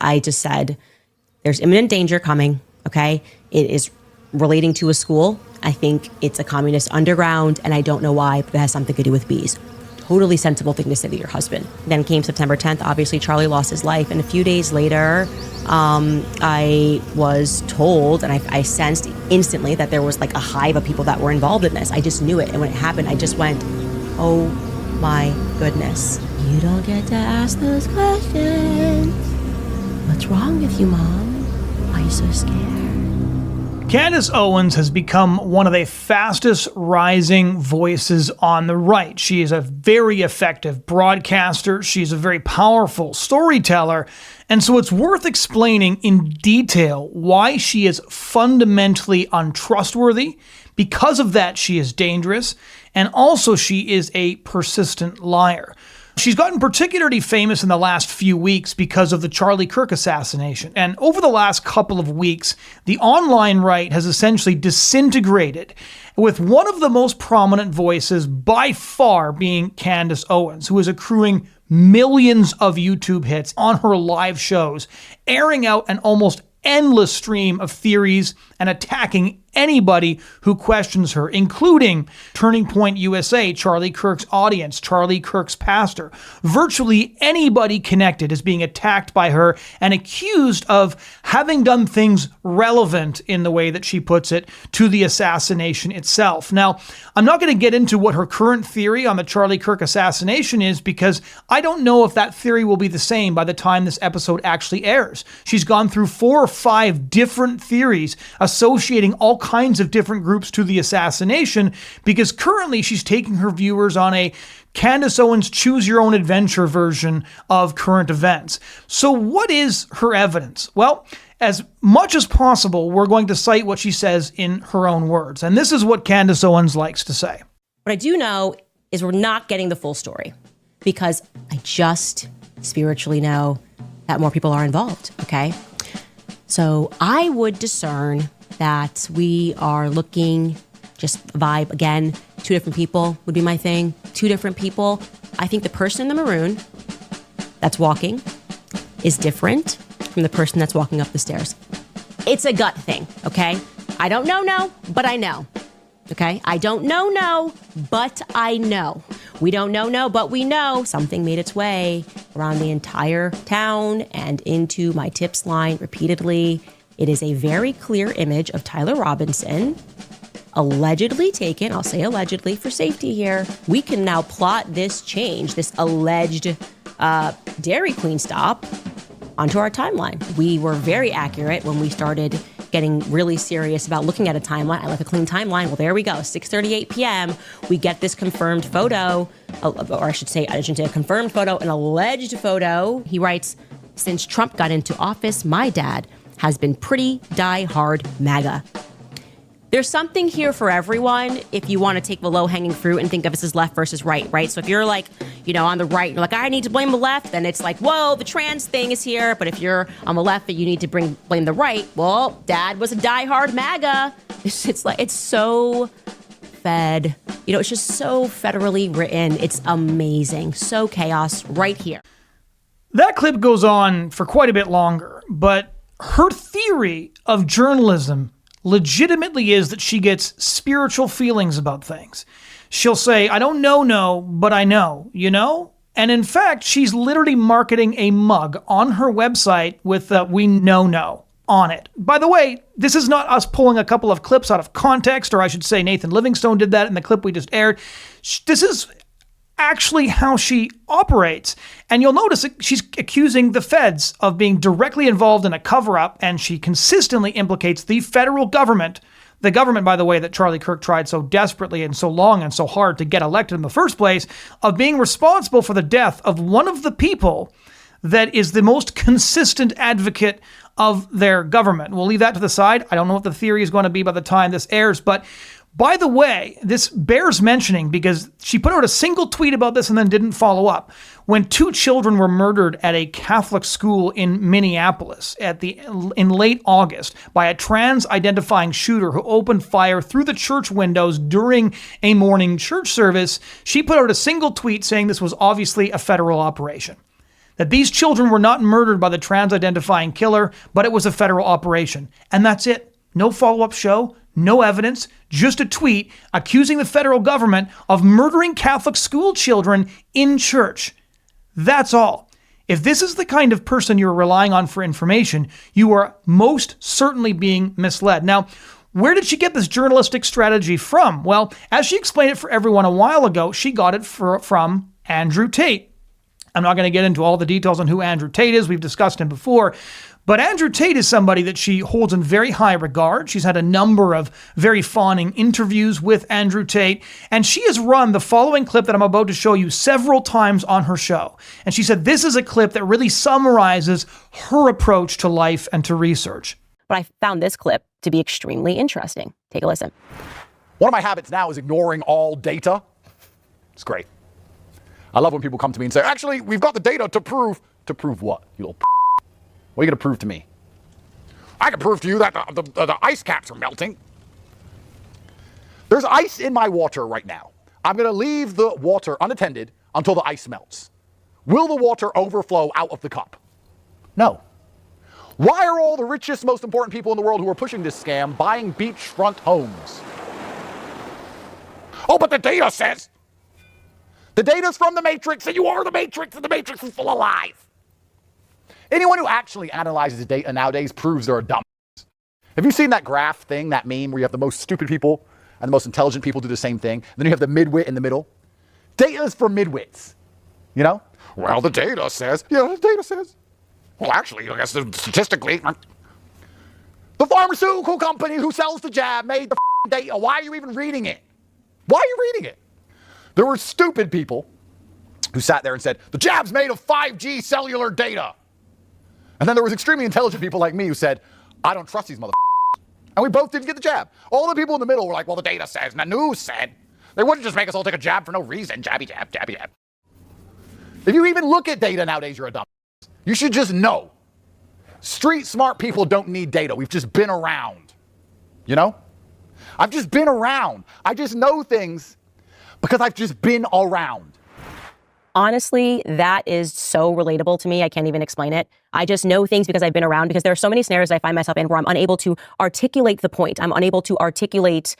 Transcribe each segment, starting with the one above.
I just said, there's imminent danger coming, okay? It is relating to a school. I think it's a communist underground, and I don't know why, but it has something to do with bees. Totally sensible thing to say to your husband. Then came September 10th. Obviously, Charlie lost his life. And a few days later, I was told, and I sensed instantly that there was like a hive of people that were involved in this. I just knew it. And when it happened, I just went, oh my goodness. You don't get to ask those questions. What's wrong with you, Mom? Why are you so scared? Candace Owens has become one of the fastest rising voices on the right. She is a very effective broadcaster. She's a very powerful storyteller. And so it's worth explaining in detail why she is fundamentally untrustworthy. Because of that, she is dangerous. And also she is a persistent liar. She's gotten particularly famous in the last few weeks because of the Charlie Kirk assassination. And over the last couple of weeks, the online right has essentially disintegrated, with one of the most prominent voices by far being Candace Owens, who is accruing millions of YouTube hits on her live shows, airing out an almost endless stream of theories and attacking anybody who questions her, including Turning Point USA, Charlie Kirk's audience, Charlie Kirk's pastor. Virtually anybody connected is being attacked by her and accused of having done things relevant, in the way that she puts it, to the assassination itself. Now, I'm not going to get into what her current theory on the Charlie Kirk assassination is, because I don't know if that theory will be the same by the time this episode actually airs. She's gone through 4 or 5 different theories associating all kinds of different groups to the assassination, because currently she's taking her viewers on a Candace Owens choose your own adventure version of current events. So what is her evidence? Well, as much as possible, we're going to cite what she says in her own words. And this is what Candace Owens likes to say. What I do know is we're not getting the full story, because I just spiritually know that more people are involved, okay? So I would discern that we are looking, just vibe again, 2 different people would be my thing. 2 different people. I think the person in the maroon that's walking is different from the person that's walking up the stairs. It's a gut thing, okay? I don't know, but I know, okay? I don't know, but I know. We don't know, but we know something made its way around the entire town and into my tips line repeatedly. It is a very clear image of Tyler Robinson, allegedly taken, I'll say allegedly for safety here. We can now plot this change, this alleged Dairy Queen stop, onto our timeline. We were very accurate when we started getting really serious about looking at a timeline. I like a clean timeline. Well, there we go. 6:38 p.m. We get this confirmed photo, or I shouldn't say a confirmed photo, an alleged photo. He writes, since Trump got into office, my dad has been pretty die-hard MAGA. There's something here for everyone if you want to take the low-hanging fruit and think of this as left versus right, right? So if you're like, on the right, you're like, I need to blame the left, then it's like, whoa, the trans thing is here. But if you're on the left and you need to blame the right, well, dad was a die-hard MAGA. It's so fed. It's just so federally written. It's amazing. So chaos right here. That clip goes on for quite a bit longer, but her theory of journalism legitimately is that she gets spiritual feelings about things. She'll say, I don't know, but I know, And in fact, she's literally marketing a mug on her website with we know on it. By the way, this is not us pulling a couple of clips out of context, or I should say Nathan Livingstone did that in the clip we just aired. This is actually how she operates. And you'll notice that she's accusing the feds of being directly involved in a cover-up, and she consistently implicates the federal government, the government, by the way, that Charlie Kirk tried so desperately and so long and so hard to get elected in the first place, of being responsible for the death of one of the people that is the most consistent advocate of their government. We'll leave that to the side. I don't know what the theory is going to be by the time this airs, but by the way, this bears mentioning because she put out a single tweet about this and then didn't follow up. When 2 children were murdered at a Catholic school in Minneapolis in late August by a trans-identifying shooter who opened fire through the church windows during a morning church service, she put out a single tweet saying this was obviously a federal operation. that these children were not murdered by the trans-identifying killer, but it was a federal operation. And that's it. No follow-up show, no evidence, just a tweet accusing the federal government of murdering Catholic school children in church. That's all. If this is the kind of person you're relying on for information, you are most certainly being misled. Now, where did she get this journalistic strategy from? Well, as she explained it for everyone a while ago, she got it from Andrew Tate. I'm not going to get into all the details on who Andrew Tate is. We've discussed him before. But Andrew Tate is somebody that she holds in very high regard. She's had a number of very fawning interviews with Andrew Tate. And she has run the following clip that I'm about to show you several times on her show. And she said this is a clip that really summarizes her approach to life and to research. But I found this clip to be extremely interesting. Take a listen. One of my habits now is ignoring all data. It's great. I love when people come to me and say, actually, we've got the data to prove what, you little What are you going to prove to me? I can prove to you that the ice caps are melting. There's ice in my water right now. I'm going to leave the water unattended until the ice melts. Will the water overflow out of the cup? No. Why are all the richest, most important people in the world who are pushing this scam buying beachfront homes? Oh, but the data says. The data's from the Matrix, and you are the Matrix, and the Matrix is full of lies. Anyone who actually analyzes data nowadays proves they're a dumb. Have you seen that graph thing, that meme, where you have the most stupid people and the most intelligent people do the same thing? And then you have the midwit in the middle. Data is for midwits. You know? Well, the data says. Yeah, the data says. Well, actually, I guess statistically, the pharmaceutical company who sells the jab made the data. Why are you even reading it? Why are you reading it? There were stupid people who sat there and said, the jab's made of 5G cellular data. And then there was extremely intelligent people like me who said, I don't trust these motherfuckers. And we both didn't get the jab. All the people in the middle were like, well, the data says, and the news said. They wouldn't just make us all take a jab for no reason. Jabby jab, jabby jab. If you even look at data nowadays, you're a dumb. You should just know. Street smart people don't need data. We've just been around. You know? I've just been around. I just know things because I've just been around. Honestly, that is so relatable to me. I can't even explain it. I just know things because I've been around, because there are so many scenarios that I find myself in where I'm unable to articulate the point. I'm unable to articulate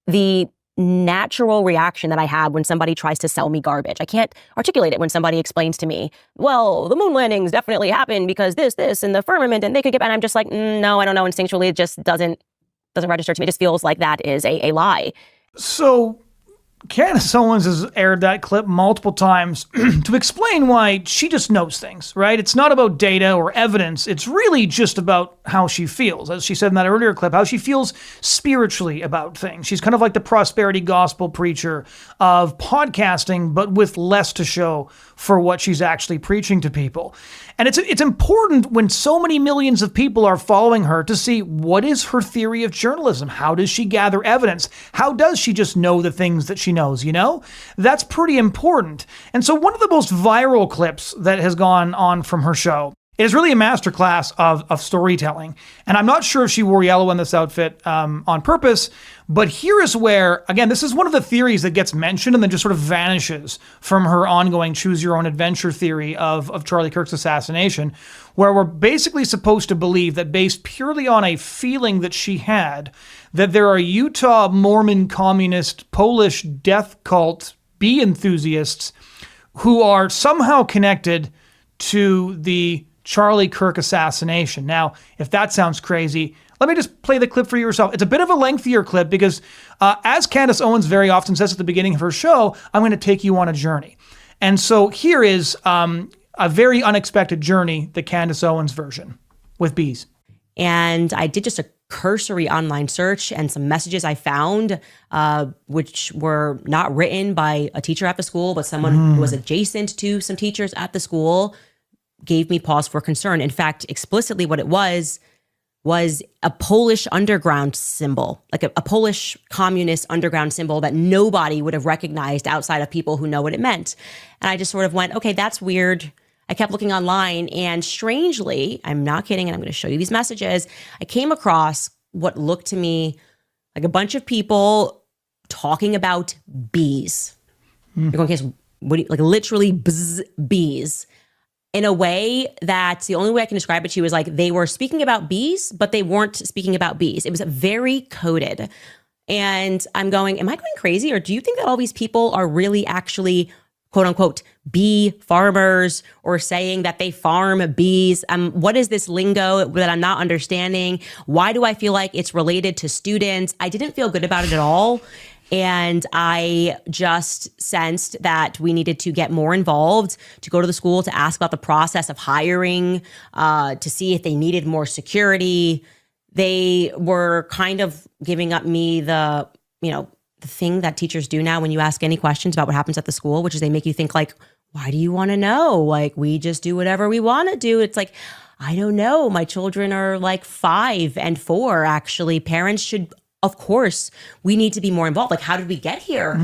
the natural reaction that I have when somebody tries to sell me garbage. I can't articulate it when somebody explains to me, well, the moon landings definitely happened because this, and the firmament, and they could get, and I'm just like, no, I don't know. Instinctually, it just doesn't register to me. It just feels like that is a lie. So Candace Owens has aired that clip multiple times to explain why she just knows things, right? It's not about data or evidence. It's really just about how she feels. As she said in that earlier clip, how she feels spiritually about things. She's kind of like the prosperity gospel preacher of podcasting, but with less to show for what she's actually preaching to people. And it's important when so many millions of people are following her to see what is her theory of journalism. How does she gather evidence? How does she just know the things that she knows, you know? That's pretty important. And so one of the most viral clips that has gone on from her show is really a masterclass of storytelling. And I'm not sure if she wore yellow in this outfit on purpose, but here is where, again, this is one of the theories that gets mentioned and then just sort of vanishes from her ongoing choose your own adventure theory of Charlie Kirk's assassination, where we're basically supposed to believe that, based purely on a feeling that she had, that there are Utah Mormon communist Polish death cult bee enthusiasts who are somehow connected to the Charlie Kirk assassination. Now, if that sounds crazy, let me just play the clip for yourself. It's a bit of a lengthier clip because, as Candace Owens very often says at the beginning of her show, I'm going to take you on a journey. And so here is a very unexpected journey, the Candace Owens version with bees. And I did just a cursory online search, and some messages I found, which were not written by a teacher at the school, but someone who was adjacent to some teachers at the school, gave me pause for concern. In fact, explicitly what it was a Polish underground symbol, like a Polish communist underground symbol that nobody would have recognized outside of people who know what it meant. And I just sort of went, okay, that's weird. I kept looking online, and strangely, I'm not kidding, and I'm going to show you these messages, I came across what looked to me like a bunch of people talking about bees. You're going, okay, so what do you, like literally bees. in a way that's the only way I can describe it to you is like they were speaking about bees, but they weren't speaking about bees. It was very coded. And I'm going, am I going crazy? Or do you think that all these people are really actually, quote unquote, bee farmers or saying that they farm bees? What is this lingo that I'm not understanding? Why do I feel like it's related to students? I didn't feel good about it at all. And I just sensed that we needed to get more involved, to go to the school, to ask about the process of hiring, to see if they needed more security. They were kind of giving up me the thing that teachers do now when you ask any questions about what happens at the school, which is they make you think like, why do you want to know? Like, we just do whatever we want to do. It's like, I don't know. My children are like 5 and 4, actually. Parents should, of course, we need to be more involved. Like, how did we get here?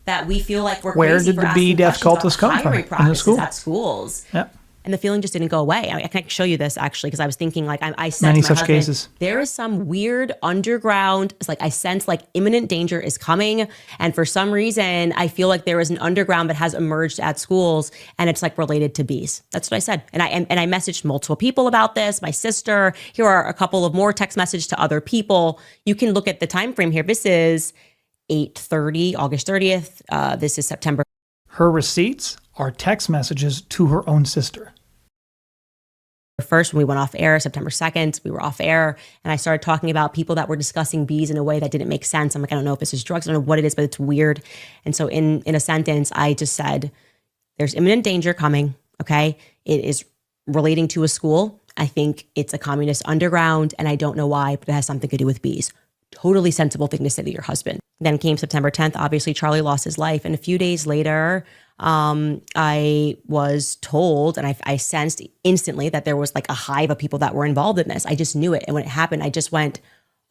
That we feel like we're Where crazy did for the bee asking death questions cultists about come from hiring in the practices school? at schools? Yep. And the feeling just didn't go away. I can show you this actually, because I was thinking like I said Many to my such husband, cases. there is some weird underground, it's like I sense like imminent danger is coming. And for some reason, I feel like there is an underground that has emerged at schools and it's like related to bees. That's what I said. And I messaged multiple people about this, my sister. Here are a couple of more text messages to other people. You can look at the time frame here. This is 8:30, August 30th. This is September. Her receipts are text messages to her own sister. First, when we went off air, September 2nd, we were off air, and I started talking about people that were discussing bees in a way that didn't make sense. I'm like, I don't know if this is drugs, I don't know what it is, but it's weird. And so in a sentence, I just said, there's imminent danger coming, okay? It is relating to a school. I think it's a communist underground, and I don't know why, but it has something to do with bees. Totally sensible thing to say to your husband. Then came September 10th. Obviously, Charlie lost his life. And a few days later, I was told, and I sensed instantly that there was like a hive of people that were involved in this. I just knew it. And when it happened, I just went,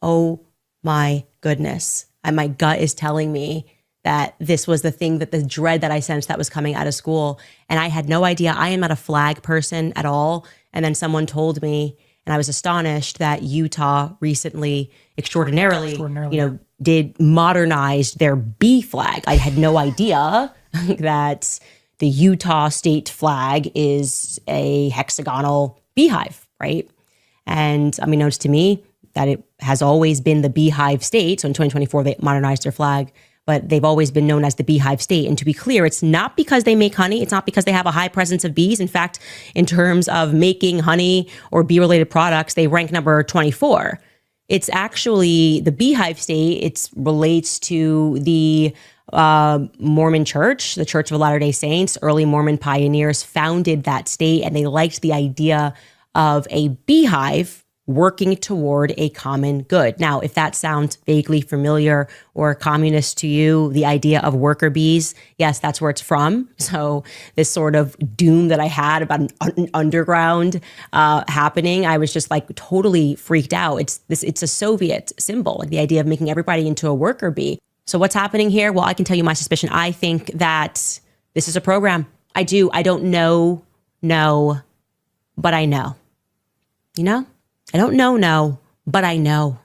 oh my goodness. And my gut is telling me that this was the thing, that the dread that I sensed that was coming out of school. And I had no idea. I am not a flag person at all. And then someone told me, and I was astonished that Utah recently, extraordinarily, did modernize their bee flag. I had no idea that the Utah state flag is a hexagonal beehive, right? And unbeknownst to me, that it has always been the beehive state. So in 2024, they modernized their flag, but they've always been known as the beehive state. And to be clear, it's not because they make honey. It's not because they have a high presence of bees. In fact, in terms of making honey or bee-related products, they rank number 24. It's actually the beehive state. It relates to the Mormon church, the Church of Latter-day Saints. Early Mormon pioneers founded that state, and they liked the idea of a beehive working toward a common good. Now, if that sounds vaguely familiar or communist to you, the idea of worker bees, yes, that's where it's from. So this sort of doom that I had about an underground happening, I was just like totally freaked out. It's a Soviet symbol, like the idea of making everybody into a worker bee. So what's happening here? Well, I can tell you my suspicion. I think that this is a program. I do. I don't know, but I know. You know? I don't know, but I know,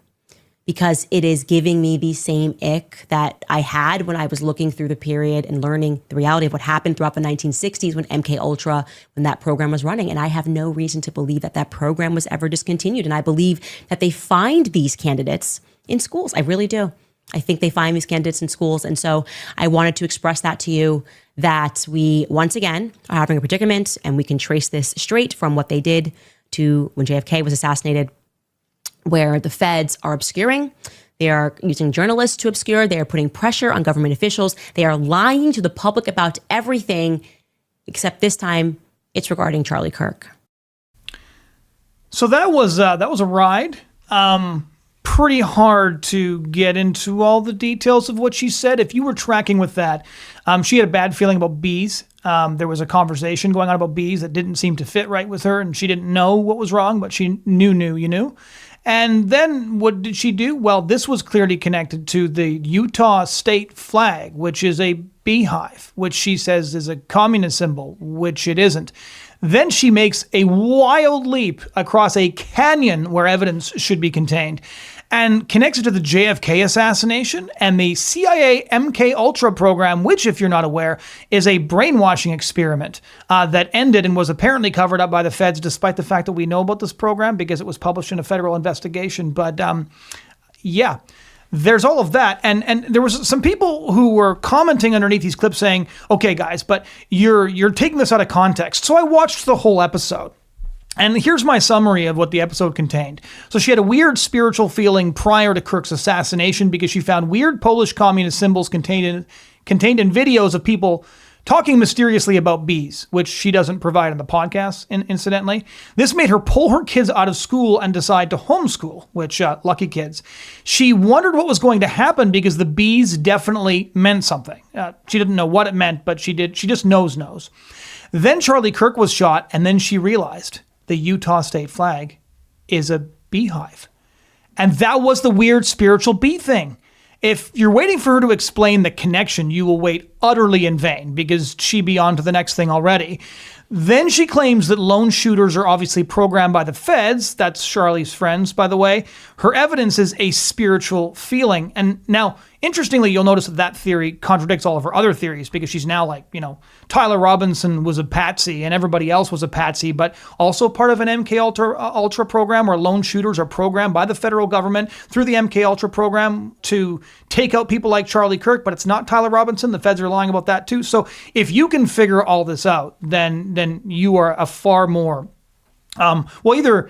because it is giving me the same ick that I had when I was looking through the period and learning the reality of what happened throughout the 1960s when MK Ultra, when that program was running. And I have no reason to believe that that program was ever discontinued. And I believe that they find these candidates in schools. I really do. I think they find these candidates in schools. And so I wanted to express that to you, that we, once again, are having a predicament, and we can trace this straight from what they did to when JFK was assassinated, where the feds are obscuring. They are using journalists to obscure. They are putting pressure on government officials. They are lying to the public about everything, except this time it's regarding Charlie Kirk. So that was a ride. Pretty hard to get into all the details of what she said. If you were tracking with that, she had a bad feeling about bees. There was a conversation going on about bees that didn't seem to fit right with her, and she didn't know what was wrong, but she knew. And then what did she do? Well, this was clearly connected to the Utah state flag, which is a beehive, which she says is a communist symbol, which it isn't. Then she makes a wild leap across a canyon where evidence should be contained. and connects it to the JFK assassination and the CIA MK Ultra program, which, if you're not aware, is a brainwashing experiment that ended and was apparently covered up by the feds, despite the fact that we know about this program because it was published in a federal investigation. But yeah, there's all of that. And there was some people who were commenting underneath these clips saying, okay, guys, but you're taking this out of context. So I watched the whole episode. And here's my summary of what the episode contained. So she had a weird spiritual feeling prior to Kirk's assassination because she found weird Polish communist symbols contained in videos of people talking mysteriously about bees, which she doesn't provide in the podcast, incidentally. This made her pull her kids out of school and decide to homeschool, which, lucky kids. She wondered what was going to happen because the bees definitely meant something. She didn't know what it meant, but she just knows. Then Charlie Kirk was shot, and then she realized the Utah state flag is a beehive. And that was the weird spiritual bee thing. If you're waiting for her to explain the connection, you will wait utterly in vain because she'd be on to the next thing already. Then she claims that lone shooters are obviously programmed by the feds. That's Charlie's friends, by the way. Her evidence is a spiritual feeling. And now, interestingly, you'll notice that theory contradicts all of her other theories because she's now like, Tyler Robinson was a patsy and everybody else was a patsy, but also part of an MK Ultra program where lone shooters are programmed by the federal government through the MK Ultra program to take out people like Charlie Kirk, but it's not Tyler Robinson. The feds are lying about that too. So if you can figure all this out, then you are a far more, either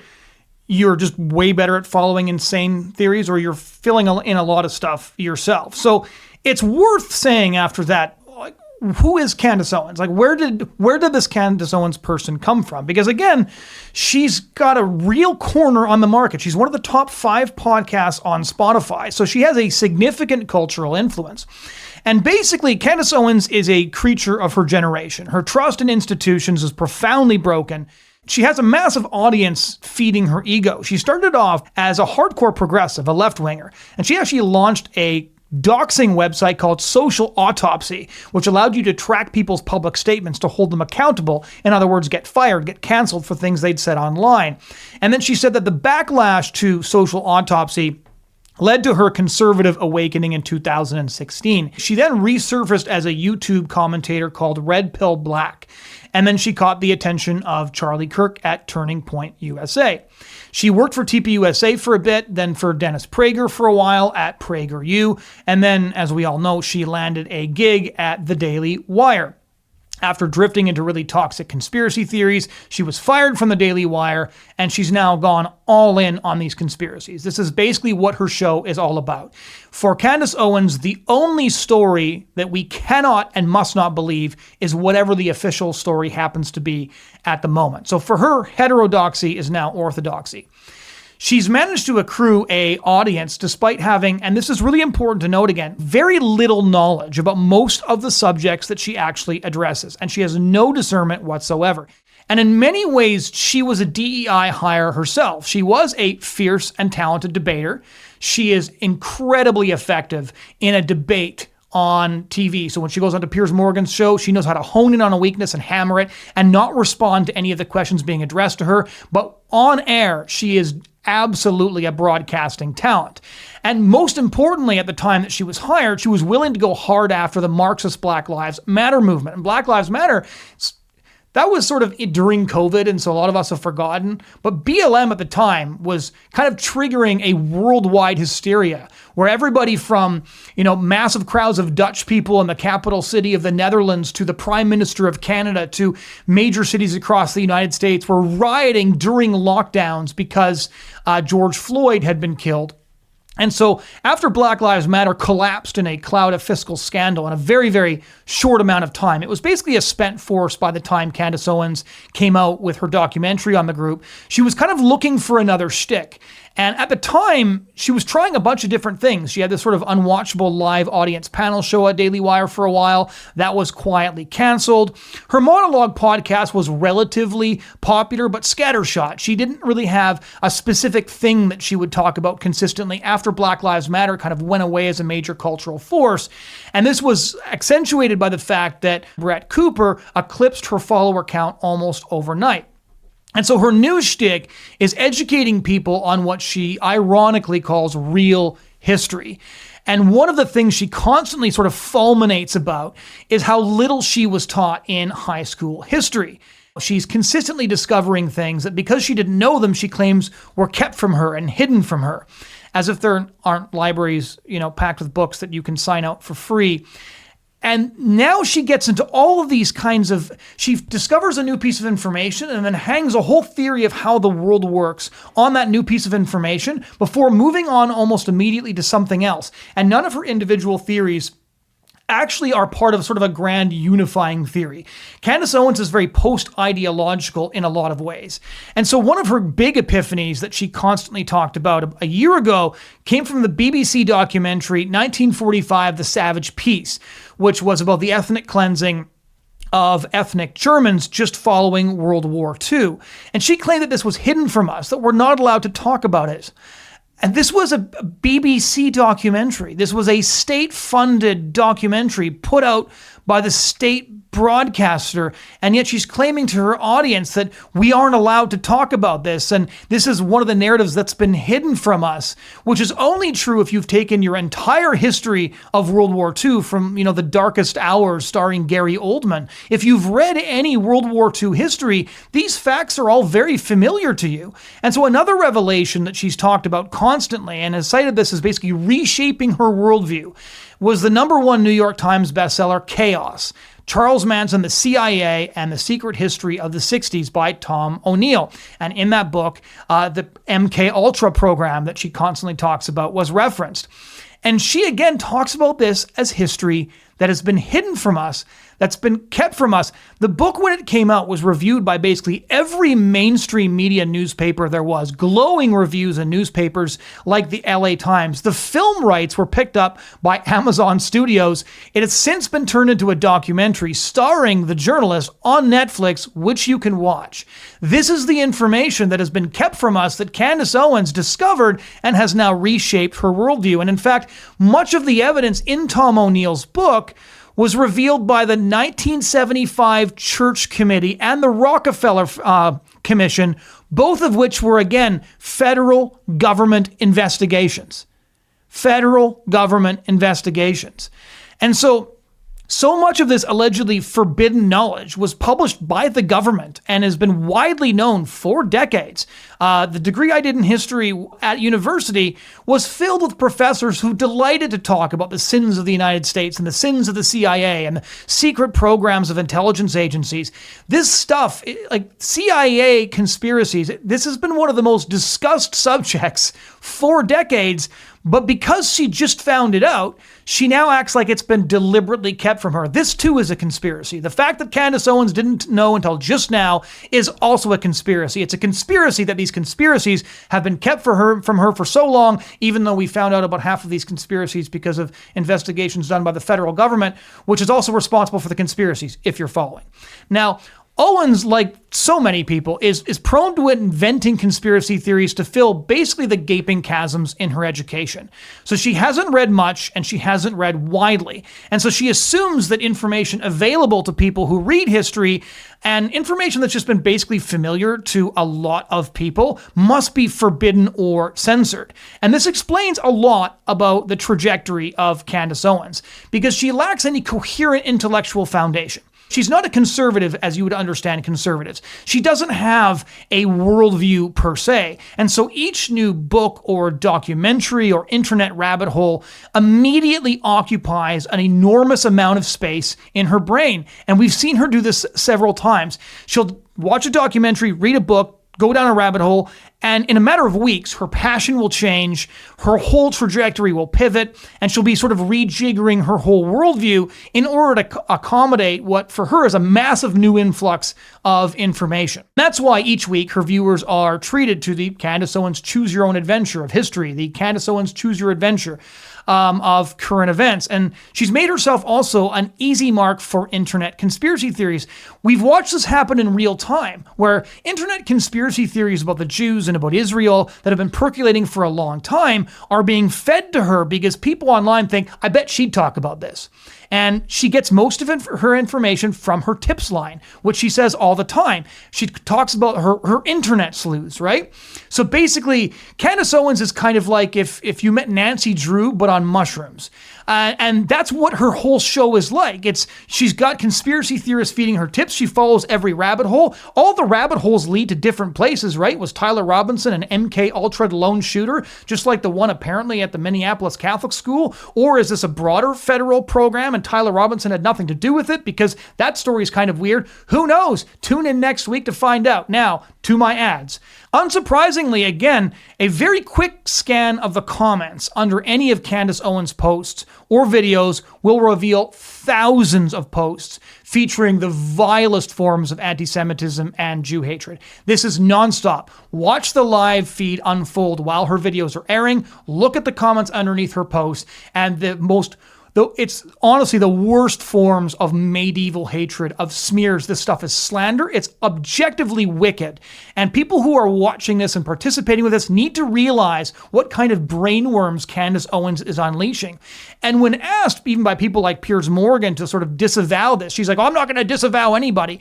you're just way better at following insane theories or you're filling in a lot of stuff yourself. So it's worth saying after that, like, who is Candace Owens? Like, where did this Candace Owens person come from? Because again, she's got a real corner on the market. She's one of the top 5 podcasts on Spotify. So she has a significant cultural influence. And basically, Candace Owens is a creature of her generation. Her trust in institutions is profoundly broken. She has a massive audience feeding her ego. She started off as a hardcore progressive, a left-winger, and she actually launched a doxing website called Social Autopsy, which allowed you to track people's public statements to hold them accountable. In other words, get fired, get canceled for things they'd said online. And then she said that the backlash to Social Autopsy led to her conservative awakening in 2016. She then resurfaced as a YouTube commentator called Red Pill Black. And then she caught the attention of Charlie Kirk at Turning Point USA. She worked for TPUSA for a bit, then for Dennis Prager for a while at PragerU. And then, as we all know, she landed a gig at The Daily Wire. After drifting into really toxic conspiracy theories, she was fired from the Daily Wire, and she's now gone all in on these conspiracies. This is basically what her show is all about. For Candace Owens, the only story that we cannot and must not believe is whatever the official story happens to be at the moment. So for her, heterodoxy is now orthodoxy. She's managed to accrue an audience despite having, and this is really important to note again, very little knowledge about most of the subjects that she actually addresses, and she has no discernment whatsoever. And in many ways, she was a DEI hire herself. She was a fierce and talented debater. She is incredibly effective in a debate on TV. So when she goes on to Piers Morgan's show, she knows how to hone in on a weakness and hammer it and not respond to any of the questions being addressed to her. But on air, she is absolutely a broadcasting talent. And most importantly, at the time that she was hired, she was willing to go hard after the Marxist Black Lives Matter movement. And Black Lives Matter, that was sort of during COVID, and so a lot of us have forgotten. But BLM at the time was kind of triggering a worldwide hysteria where everybody from, massive crowds of Dutch people in the capital city of the Netherlands to the Prime Minister of Canada to major cities across the United States were rioting during lockdowns because George Floyd had been killed. And so after Black Lives Matter collapsed in a cloud of fiscal scandal in a very, very short amount of time, it was basically a spent force by the time Candace Owens came out with her documentary on the group. She was kind of looking for another shtick. And at the time, she was trying a bunch of different things. She had this sort of unwatchable live audience panel show at Daily Wire for a while. That was quietly canceled. Her monologue podcast was relatively popular, but scattershot. She didn't really have a specific thing that she would talk about consistently after Black Lives Matter kind of went away as a major cultural force. And this was accentuated by the fact that Brett Cooper eclipsed her follower count almost overnight. And so her new shtick is educating people on what she ironically calls real history. And one of the things she constantly sort of fulminates about is how little she was taught in high school history. She's consistently discovering things that because she didn't know them, she claims were kept from her and hidden from her, as if there aren't libraries, packed with books that you can sign out for free. And now she gets into all of these she discovers a new piece of information and then hangs a whole theory of how the world works on that new piece of information before moving on almost immediately to something else. And none of her individual theories actually are part of sort of a grand unifying theory. Candace Owens is very post-ideological in a lot of ways. And so one of her big epiphanies that she constantly talked about a year ago came from the BBC documentary 1945, The Savage Peace, which was about the ethnic cleansing of ethnic Germans just following World War II. And she claimed that this was hidden from us, that we're not allowed to talk about it. And this was a BBC documentary. This was a state-funded documentary put out by the state broadcaster, and yet she's claiming to her audience that we aren't allowed to talk about this, and this is one of the narratives that's been hidden from us, which is only true if you've taken your entire history of World War II from, The Darkest Hours starring Gary Oldman. If you've read any World War II history, these facts are all very familiar to you. And so another revelation that she's talked about constantly, and has cited this as basically reshaping her worldview, was the #1 New York Times bestseller, Chaos: Charles Manson, the CIA, and the Secret History of the 60s by Tom O'Neill. And in that book, the MK Ultra program that she constantly talks about was referenced. And she again talks about this as history that has been hidden from us, that's been kept from us. The book, when it came out, was reviewed by basically every mainstream media newspaper there was, glowing reviews in newspapers like the LA Times. The film rights were picked up by Amazon Studios. It has since been turned into a documentary starring the journalist on Netflix, which you can watch. This is the information that has been kept from us that Candace Owens discovered and has now reshaped her worldview. And in fact, much of the evidence in Tom O'Neill's book was revealed by the 1975 Church Committee and the Rockefeller Commission, both of which were, again, federal government investigations. Federal government investigations. And so much of this allegedly forbidden knowledge was published by the government and has been widely known for decades. The degree I did in history at university was filled with professors who delighted to talk about the sins of the United States and the sins of the CIA and the secret programs of intelligence agencies. This stuff, like CIA conspiracies, this has been one of the most discussed subjects for decades. But because she just found it out, she now acts like it's been deliberately kept from her. This too is a conspiracy. The fact that Candace Owens didn't know until just now is also a conspiracy. It's a conspiracy that these conspiracies have been kept from her for so long, even though we found out about half of these conspiracies because of investigations done by the federal government, which is also responsible for the conspiracies, if you're following. Now, Owens, like so many people, is prone to inventing conspiracy theories to fill basically the gaping chasms in her education. So she hasn't read much and she hasn't read widely. And so she assumes that information available to people who read history and information that's just been basically familiar to a lot of people must be forbidden or censored. And this explains a lot about the trajectory of Candace Owens, because she lacks any coherent intellectual foundation. She's not a conservative as you would understand conservatives. She doesn't have a worldview per se. And so each new book or documentary or internet rabbit hole immediately occupies an enormous amount of space in her brain. And we've seen her do this several times. She'll watch a documentary, read a book, go down a rabbit hole, and in a matter of weeks, her passion will change, her whole trajectory will pivot, and she'll be sort of rejiggering her whole worldview in order to accommodate what for her is a massive new influx of information. That's why each week her viewers are treated to the Candace Owens Choose Your Own Adventure of history, the Candace Owens Choose Your Adventure of current events. And she's made herself also an easy mark for internet conspiracy theories. We've watched this happen in real time, where internet conspiracy theories about the Jews and about Israel that have been percolating for a long time are being fed to her because people online think, I bet she'd talk about this. And she gets most of her information from her tips line, which she says all the time. She talks about her internet sleuths, right? So basically, Candace Owens is kind of like if you met Nancy Drew, but on mushrooms. And that's what her whole show is like. She's got conspiracy theorists feeding her tips. She follows every rabbit hole. All the rabbit holes lead to different places, right? Was Tyler Robinson an MK Ultra lone shooter, just like the one apparently at the Minneapolis Catholic School? Or is this a broader federal program and Tyler Robinson had nothing to do with it? Because that story is kind of weird. Who knows? Tune in next week to find out. Now, to my ads. Unsurprisingly, again, a very quick scan of the comments under any of Candace Owens' posts or videos will reveal thousands of posts featuring the vilest forms of anti-Semitism and Jew hatred. This is nonstop. Watch the live feed unfold while her videos are airing. Look at the comments underneath her posts, and it's honestly the worst forms of medieval hatred, of smears. This stuff is slander. It's objectively wicked. And people who are watching this and participating with this need to realize what kind of brainworms Candace Owens is unleashing. And when asked, even by people like Piers Morgan, to sort of disavow this, she's like, I'm not going to disavow anybody.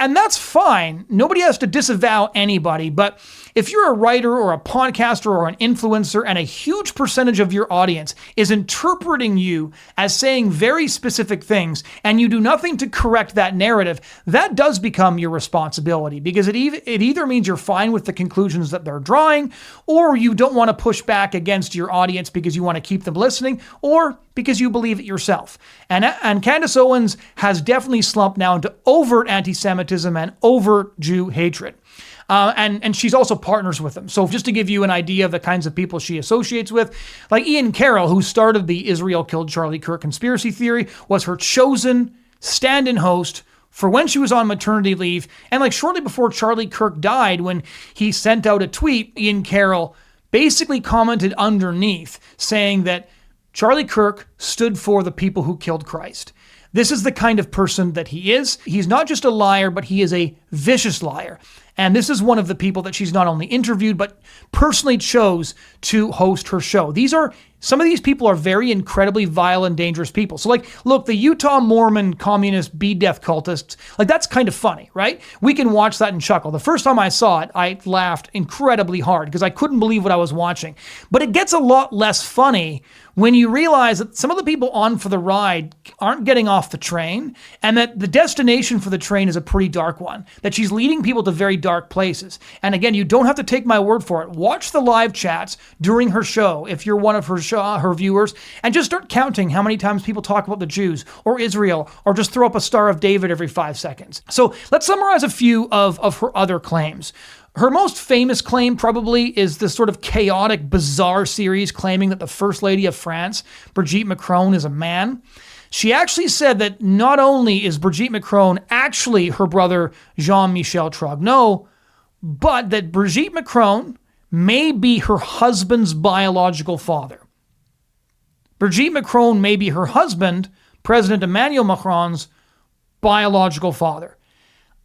And that's fine. Nobody has to disavow anybody. But if you're a writer or a podcaster or an influencer and a huge percentage of your audience is interpreting you as saying very specific things and you do nothing to correct that narrative, that does become your responsibility, because it either means you're fine with the conclusions that they're drawing, or you don't want to push back against your audience because you want to keep them listening, or because you believe it yourself. And Candace Owens has definitely slumped now into overt anti-Semitism and overt Jew hatred. And she's also partners with them. So just to give you an idea of the kinds of people she associates with, like Ian Carroll, who started the Israel killed Charlie Kirk conspiracy theory, was her chosen stand-in host for when she was on maternity leave. And like shortly before Charlie Kirk died, when he sent out a tweet, Ian Carroll basically commented underneath saying that Charlie Kirk stood for the people who killed Christ. This is the kind of person that he is. He's not just a liar, but he is a vicious liar. And this is one of the people that she's not only interviewed, but personally chose to host her show. Some of these people are very incredibly vile and dangerous people. So like, look, the Utah Mormon communist bee death cultists, like that's kind of funny, right? We can watch that and chuckle. The first time I saw it, I laughed incredibly hard because I couldn't believe what I was watching. But it gets a lot less funny when you realize that some of the people on for the ride aren't getting off the train, and that the destination for the train is a pretty dark one, that she's leading people to very dark places. And again, you don't have to take my word for it. Watch the live chats during her show if you're one of her viewers, and just start counting how many times people talk about the Jews or Israel, or just throw up a Star of David every 5 seconds. So let's summarize a few of her other claims. Her most famous claim probably is this sort of chaotic, bizarre series claiming that the First Lady of France, Brigitte Macron, is a man. She actually said that not only is Brigitte Macron actually her brother Jean-Michel Trogneux, but that Brigitte Macron may be her husband's biological father. Brigitte Macron may be her husband, President Emmanuel Macron's biological father.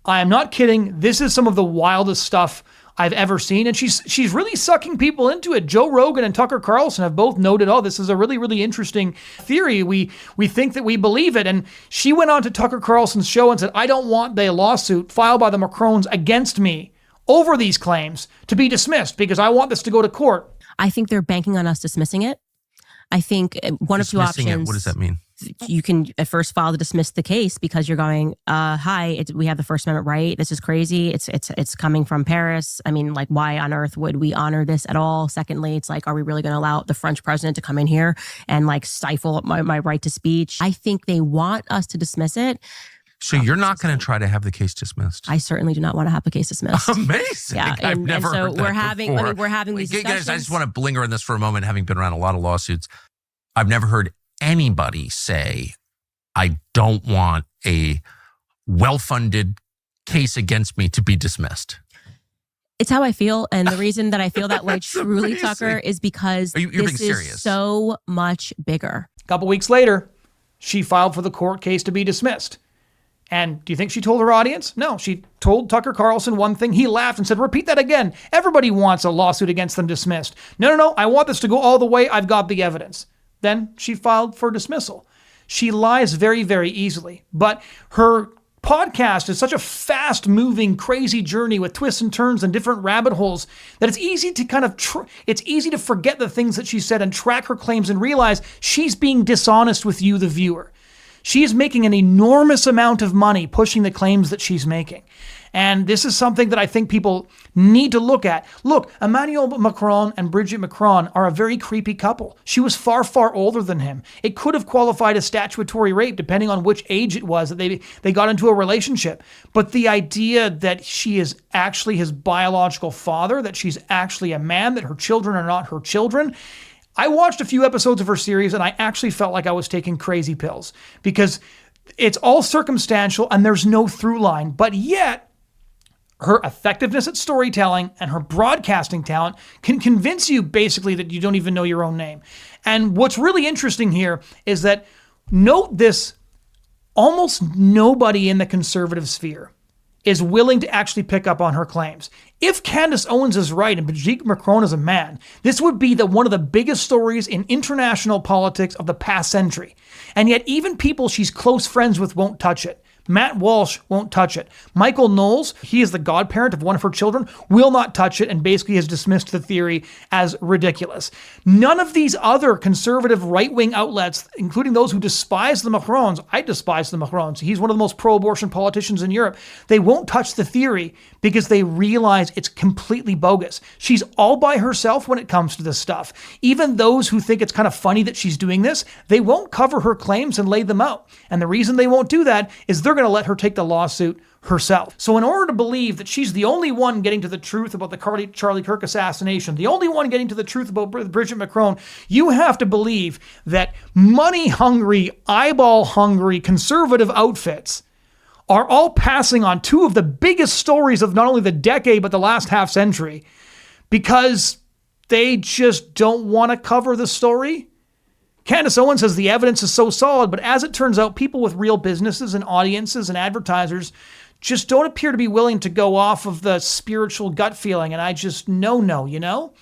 I am not kidding. This is some of the wildest stuff I've ever seen. And she's really sucking people into it. Joe Rogan and Tucker Carlson have both noted, this is a really, really interesting theory. We think that we believe it. And she went on to Tucker Carlson's show and said, I don't want the lawsuit filed by the Macrons against me over these claims to be dismissed because I want this to go to court. I think they're banking on us dismissing it. I think one of two options. What does that mean? You can at first file to dismiss the case because you're going, hi, we have the First Amendment right. This is crazy. It's coming from Paris. I mean, like, why on earth would we honor this at all? Secondly, it's like, are we really going to allow the French president to come in here and like stifle my right to speech? I think they want us to dismiss it. So you're not going to try to have the case dismissed? I certainly do not want to have the case dismissed. Amazing. Yeah, I've never heard that before. we're having these discussions. Guys, I just want to linger on this for a moment, having been around a lot of lawsuits. I've never heard anybody say, I don't want a well-funded case against me to be dismissed. It's how I feel. And the reason that I feel that way truly, amazing. Tucker, is because this is so much bigger. A couple weeks later, she filed for the court case to be dismissed. And do you think she told her audience? No, she told Tucker Carlson one thing. He laughed and said, repeat that again. Everybody wants a lawsuit against them dismissed. No, I want this to go all the way. I've got the evidence. Then she filed for dismissal. She lies very, very easily. But her podcast is such a fast-moving, crazy journey with twists and turns and different rabbit holes that it's easy to kind of it's easy to forget the things that she said and track her claims and realize she's being dishonest with you, the viewer. She is making an enormous amount of money pushing the claims that she's making. And this is something that I think people need to look at. Look, Emmanuel Macron and Brigitte Macron are a very creepy couple. She was far, far older than him. It could have qualified as statutory rape, depending on which age it was that they got into a relationship. But the idea that she is actually his biological father, that she's actually a man, that her children are not her children. I watched a few episodes of her series and I actually felt like I was taking crazy pills because it's all circumstantial and there's no through line. But yet, her effectiveness at storytelling and her broadcasting talent can convince you basically that you don't even know your own name. And what's really interesting here is that, note this, almost nobody in the conservative sphere is willing to actually pick up on her claims. If Candace Owens is right and Brigitte Macron is a man, this would be one of the biggest stories in international politics of the past century. And yet even people she's close friends with won't touch it. Matt Walsh won't touch it. Michael Knowles, he is the godparent of one of her children, will not touch it and basically has dismissed the theory as ridiculous. None of these other conservative right-wing outlets, including those who despise the Macrons, I despise the Macrons, he's one of the most pro-abortion politicians in Europe, they won't touch the theory because they realize it's completely bogus. She's all by herself when it comes to this stuff. Even those who think it's kind of funny that she's doing this, they won't cover her claims and lay them out. And the reason they won't do that is they're going to let her take the lawsuit herself. So in order to believe that she's the only one getting to the truth about the Charlie Kirk assassination, the only one getting to the truth about Brigitte Macron, you have to believe that money-hungry, eyeball-hungry conservative outfits are all passing on two of the biggest stories of not only the decade, but the last half century, because they just don't want to cover the story. Candace Owens says the evidence is so solid, but as it turns out, people with real businesses and audiences and advertisers just don't appear to be willing to go off of the spiritual gut feeling. And I just no, you know?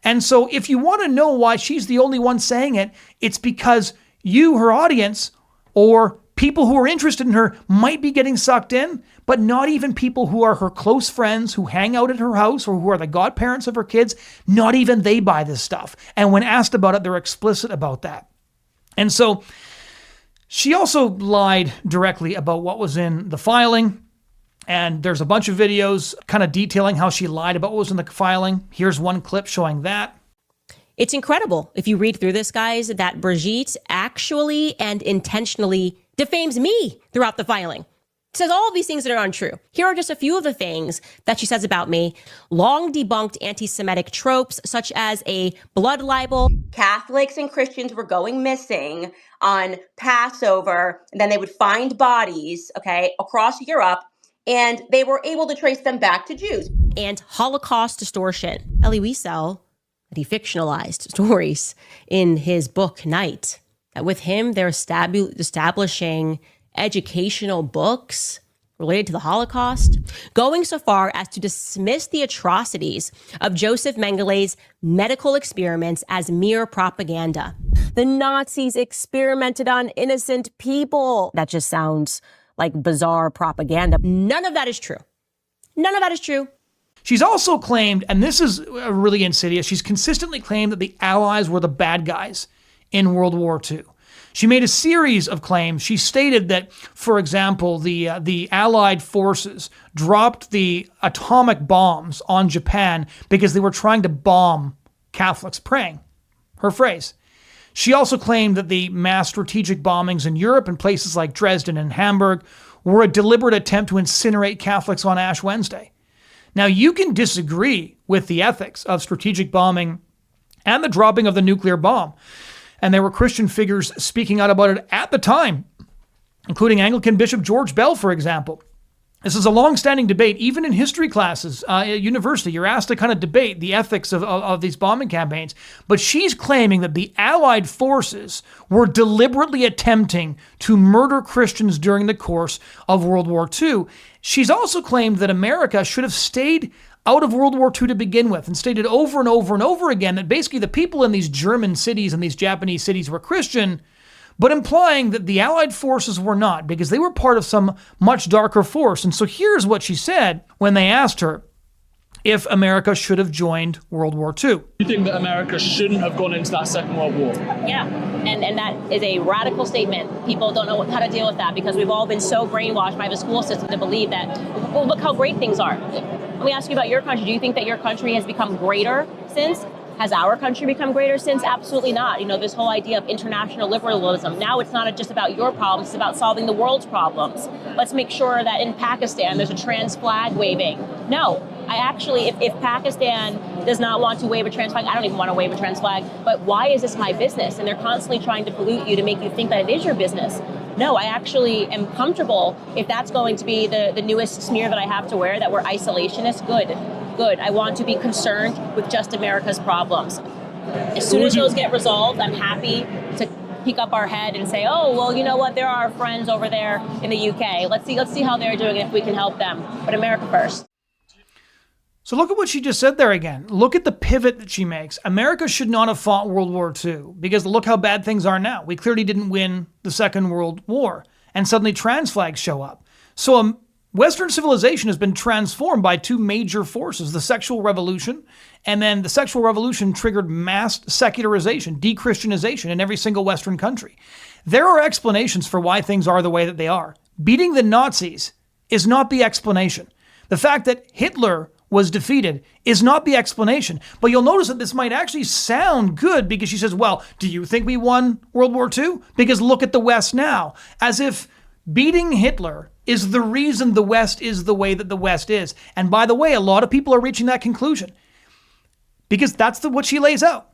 And so if you want to know why she's the only one saying it, it's because you, her audience, or people who are interested in her might be getting sucked in, but not even people who are her close friends who hang out at her house or who are the godparents of her kids, not even they buy this stuff. And when asked about it, they're explicit about that. And so she also lied directly about what was in the filing. And there's a bunch of videos kind of detailing how she lied about what was in the filing. Here's one clip showing that. It's incredible, if you read through this, guys, that Brigitte actually and intentionally defames me throughout the filing. Says all of these things that are untrue. Here are just a few of the things that she says about me. Long debunked anti-Semitic tropes, such as a blood libel. Catholics and Christians were going missing on Passover, and then they would find bodies, across Europe, and they were able to trace them back to Jews. And Holocaust distortion. Elie Wiesel, he fictionalized stories in his book, Night. That with him, they're establishing educational books related to the Holocaust, going so far as to dismiss the atrocities of Joseph Mengelé's medical experiments as mere propaganda. The Nazis experimented on innocent people. That just sounds like bizarre propaganda. None of that is true. None of that is true. She's also claimed, and this is really insidious, she's consistently claimed that the Allies were the bad guys in World War II. She made a series of claims. She stated that, for example, the Allied forces dropped the atomic bombs on Japan because they were trying to bomb Catholics praying. Her phrase. She also claimed that the mass strategic bombings in Europe in places like Dresden and Hamburg were a deliberate attempt to incinerate Catholics on Ash Wednesday. Now, you can disagree with the ethics of strategic bombing and the dropping of the nuclear bomb. And there were Christian figures speaking out about it at the time, including Anglican Bishop George Bell, for example. This is a long-standing debate, even in history classes at university. You're asked to kind of debate the ethics of these bombing campaigns. But she's claiming that the Allied forces were deliberately attempting to murder Christians during the course of World War II. She's also claimed that America should have stayed out of World War II to begin with, and stated over and over and over again that basically the people in these German cities and these Japanese cities were Christian, but implying that the Allied forces were not, because they were part of some much darker force. And so here's what she said when they asked her if America should have joined World War II. You think that America shouldn't have gone into that Second World War? Yeah, and that is a radical statement. People don't know how to deal with that because we've all been so brainwashed by the school system to believe that, well, look how great things are. Let me ask you about your country. Do you think that your country has become greater since? Has our country become greater since? Absolutely not. You know, this whole idea of international liberalism, now it's not just about your problems, it's about solving the world's problems. Let's make sure that in Pakistan there's a trans flag waving. No, I actually, if Pakistan does not want to wave a trans flag, I don't even want to wave a trans flag, but why is this my business? And they're constantly trying to pollute you to make you think that it is your business. No, I actually am comfortable if that's going to be the newest smear that I have to wear, that we're isolationists. Good. I want to be concerned with just America's problems. As soon as those get resolved, I'm happy to peek up our head and say, oh, well, you know what? There are our friends over there in the UK. Let's see how they're doing and if we can help them. But America first. So look at what she just said there again. Look at the pivot that she makes. America should not have fought World War II because look how bad things are now. We clearly didn't win the Second World War. And suddenly trans flags show up. So Western civilization has been transformed by two major forces, the sexual revolution, and then the sexual revolution triggered mass secularization, de-Christianization in every single Western country. There are explanations for why things are the way that they are. Beating the Nazis is not the explanation. The fact that Hitler was defeated is not the explanation. But you'll notice that this might actually sound good because she says, well, do you think we won World War II? Because look at the West now. As if beating Hitler is the reason the West is the way that the West is. And by the way, a lot of people are reaching that conclusion because that's what she lays out.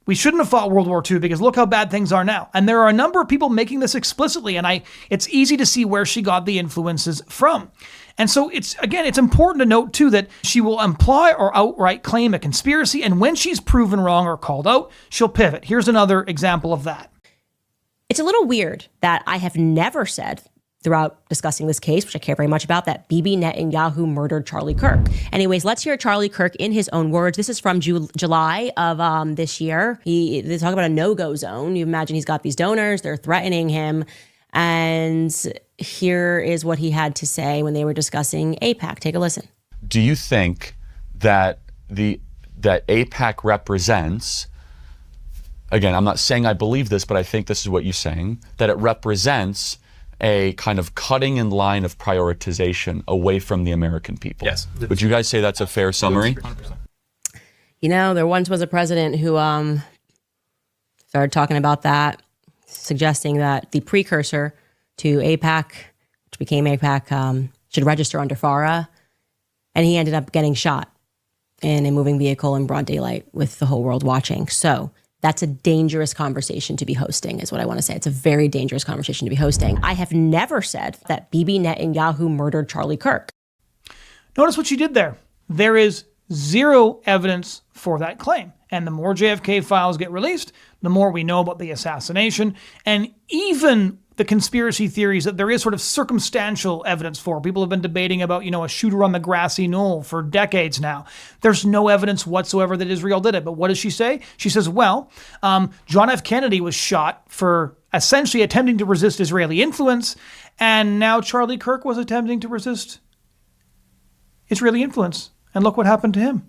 We shouldn't have fought World War II because look how bad things are now. And there are a number of people making this explicitly, and it's easy to see where she got the influences from. And so it's important to note too that she will imply or outright claim a conspiracy, and when she's proven wrong or called out, she'll pivot. Here's another example of that. It's a little weird that I have never said throughout discussing this case, which I care very much about, that Bibi Netanyahu murdered Charlie Kirk. Anyways, let's hear Charlie Kirk in his own words. This is from July of this year. They talk about a no-go zone. You imagine he's got these donors, they're threatening him. And here is what he had to say when they were discussing AIPAC. Take a listen. Do you think that that AIPAC represents, again, I'm not saying I believe this, but I think this is what you're saying, that it represents a kind of cutting in line of prioritization away from the American people? Yes. Would you guys say that's a fair summary? 100%. You know, there once was a president who started talking about that, suggesting that the precursor to AIPAC, which became AIPAC, should register under FARA. And he ended up getting shot in a moving vehicle in broad daylight with the whole world watching. So that's a dangerous conversation to be hosting, is what I want to say. It's a very dangerous conversation to be hosting. I have never said that Bibi Netanyahu murdered Charlie Kirk. Notice what she did there. There is zero evidence for that claim. And the more JFK files get released, the more we know about the assassination. And even the conspiracy theories that there is sort of circumstantial evidence for. People have been debating about, a shooter on the grassy knoll for decades now. There's no evidence whatsoever that Israel did it. But what does she say? She says, well, John F. Kennedy was shot for essentially attempting to resist Israeli influence. And now Charlie Kirk was attempting to resist Israeli influence. And look what happened to him.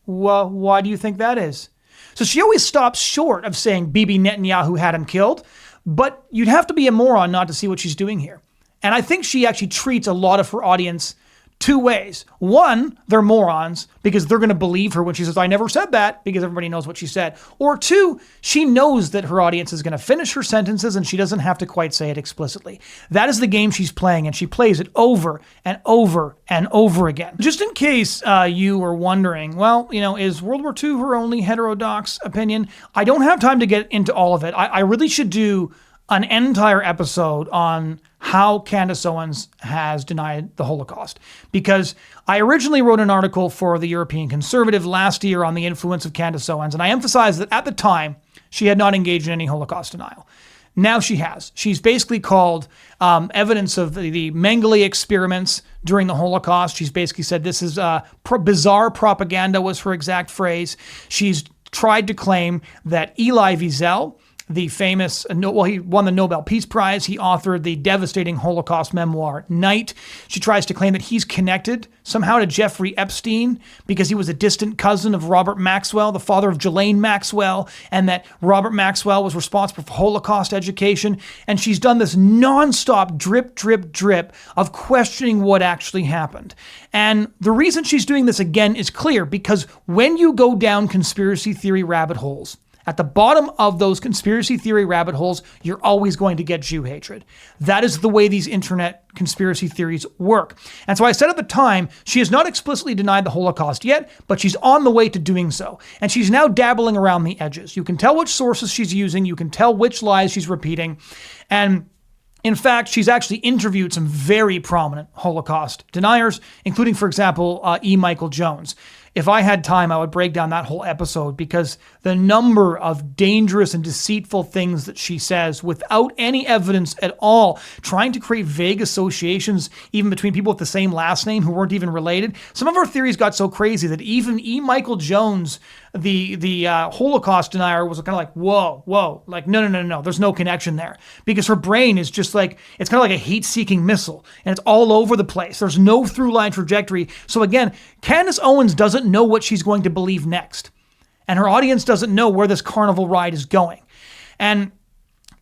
Well, why do you think that is? So she always stops short of saying Bibi Netanyahu had him killed. But you'd have to be a moron not to see what she's doing here. And I think she actually treats a lot of her audience two ways. One, they're morons because they're going to believe her when she says, I never said that, because everybody knows what she said. Or two, she knows that her audience is going to finish her sentences and she doesn't have to quite say it explicitly. That is the game she's playing, and she plays it over and over and over again. Just in case you were wondering, well, is World War II her only heterodox opinion? I don't have time to get into all of it. I really should do an entire episode on how Candace Owens has denied the Holocaust. Because I originally wrote an article for the European Conservative last year on the influence of Candace Owens, and I emphasized that at the time, she had not engaged in any Holocaust denial. Now she has. She's basically called evidence of the Mengele experiments during the Holocaust. She's basically said this is bizarre propaganda was her exact phrase. She's tried to claim that Elie Wiesel the famous, he won the Nobel Peace Prize. He authored the devastating Holocaust memoir, Night. She tries to claim that he's connected somehow to Jeffrey Epstein because he was a distant cousin of Robert Maxwell, the father of Ghislaine Maxwell, and that Robert Maxwell was responsible for Holocaust education. And she's done this nonstop drip, drip, drip of questioning what actually happened. And the reason she's doing this again is clear, because when you go down conspiracy theory rabbit holes, at the bottom of those conspiracy theory rabbit holes, you're always going to get Jew hatred. That is the way these internet conspiracy theories work. And so I said at the time, she has not explicitly denied the Holocaust yet, but she's on the way to doing so. And she's now dabbling around the edges. You can tell which sources she's using. You can tell which lies she's repeating. And in fact, she's actually interviewed some very prominent Holocaust deniers, including, for example, E. Michael Jones. If I had time, I would break down that whole episode, because the number of dangerous and deceitful things that she says without any evidence at all, trying to create vague associations even between people with the same last name who weren't even related. Some of her theories got so crazy that even E. Michael Jones, the Holocaust denier, was kind of like, whoa, like, no, there's no connection there. Because her brain is just like, it's kind of like a heat-seeking missile, and it's all over the place. There's no through-line trajectory. So again, Candace Owens doesn't know what she's going to believe next. And her audience doesn't know where this carnival ride is going. And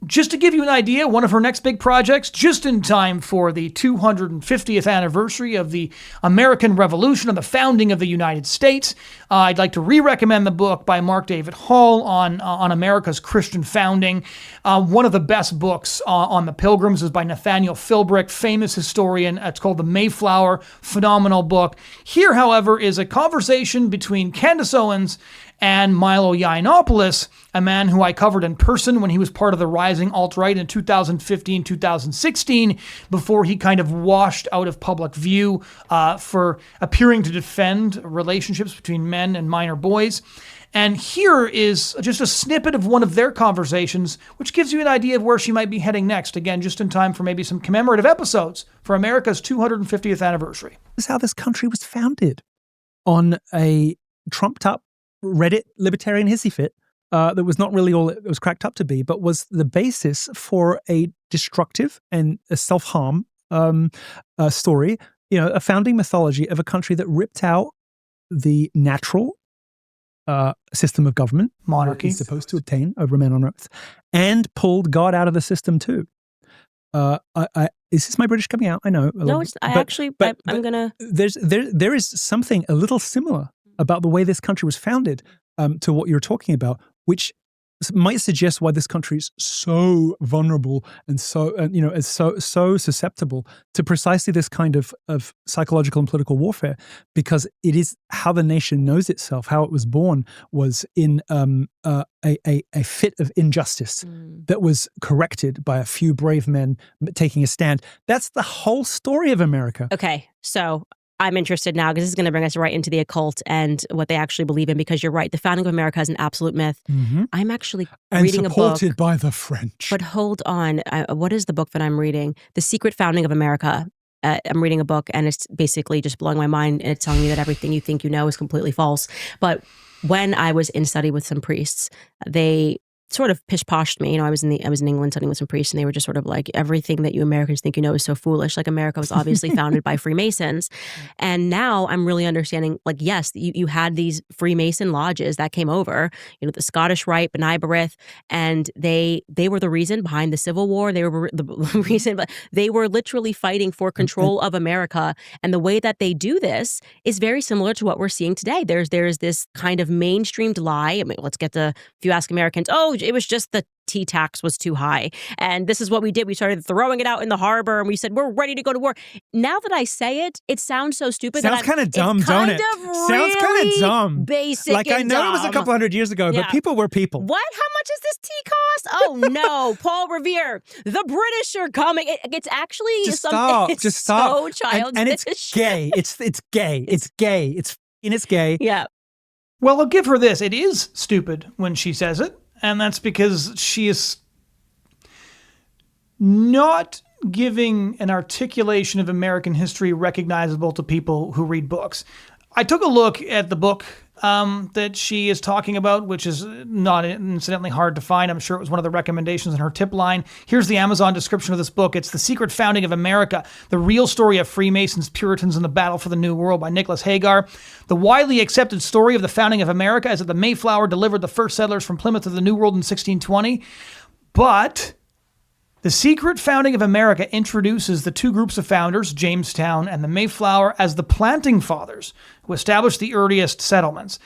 just to give you an idea, one of her next big projects, just in time for the 250th anniversary of the American Revolution and the founding of the United States, I'd like to re-recommend the book by Mark David Hall on America's Christian founding. One of the best books on the Pilgrims is by Nathaniel Philbrick, famous historian. It's called The Mayflower, phenomenal book. Here, however, is a conversation between Candace Owens and Milo Yiannopoulos, a man who I covered in person when he was part of the rising alt-right in 2015-2016, before he kind of washed out of public view for appearing to defend relationships between men and minor boys. And here is just a snippet of one of their conversations, which gives you an idea of where she might be heading next. Again, just in time for maybe some commemorative episodes for America's 250th anniversary. This is how this country was founded, on a trumped-up Reddit libertarian hissy fit that was not really all it was cracked up to be, but was the basis for a destructive and a self-harm story, a founding mythology of a country that ripped out the natural system of government, monarchy, is supposed to obtain over men on earth, and pulled God out of the system too. Is this my British coming out? I know. No, it's. I'm gonna. There is something a little similar about the way this country was founded to what you're talking about, which might suggest why this country is so vulnerable and so is so susceptible to precisely this kind of psychological and political warfare, because it is how the nation knows itself. How it was born was in a fit of injustice that was corrected by a few brave men taking a stand. That's the whole story of America. Okay, so I'm interested now, because this is going to bring us right into the occult and what they actually believe in, because you're right. The founding of America is an absolute myth. Mm-hmm. I'm actually reading a book. And supported by the French. But hold on. What is the book that I'm reading? The Secret Founding of America. I'm reading a book, and it's basically just blowing my mind, and it's telling me that everything you think you know is completely false. But when I was in study with some priests, they sort of pish-poshed me. I was in England studying with some priests, and they were just sort of like, everything that you Americans think you know is so foolish. Like, America was obviously founded by Freemasons. And now I'm really understanding, like, yes, you had these Freemason lodges that came over, the Scottish Rite, B'nai B'rith, and they were the reason behind the Civil War. They were the reason, but they were literally fighting for control of America. And the way that they do this is very similar to what we're seeing today. There's this kind of mainstreamed lie. I mean, let's get to, if you ask Americans, it was just the tea tax was too high. And this is what we did. We started throwing it out in the harbor, and we said, we're ready to go to war. Now that I say it, it sounds so stupid. Sounds kind of dumb, don't it? Sounds kind of dumb. Basic Like, I know dumb. It was a couple hundred years ago, but people were people. What? How much does this tea cost? Oh, no. Paul Revere. The British are coming. It's actually Just stop. So childish. And it's gay. It's gay. It's gay. It's gay. Yeah. Well, I'll give her this. It is stupid when she says it. And that's because she is not giving an articulation of American history recognizable to people who read books. I took a look at the book that she is talking about, which is not incidentally hard to find. I'm sure it was one of the recommendations in her tip line. Here's the Amazon description of this book. It's The Secret Founding of America, The Real Story of Freemasons, Puritans, and the Battle for the New World by Nicholas Hagar. The widely accepted story of the founding of America is that the Mayflower delivered the first settlers from Plymouth to the New World in 1620. But The Secret Founding of America introduces the two groups of founders, Jamestown and the Mayflower, as the planting fathers who established the earliest settlements.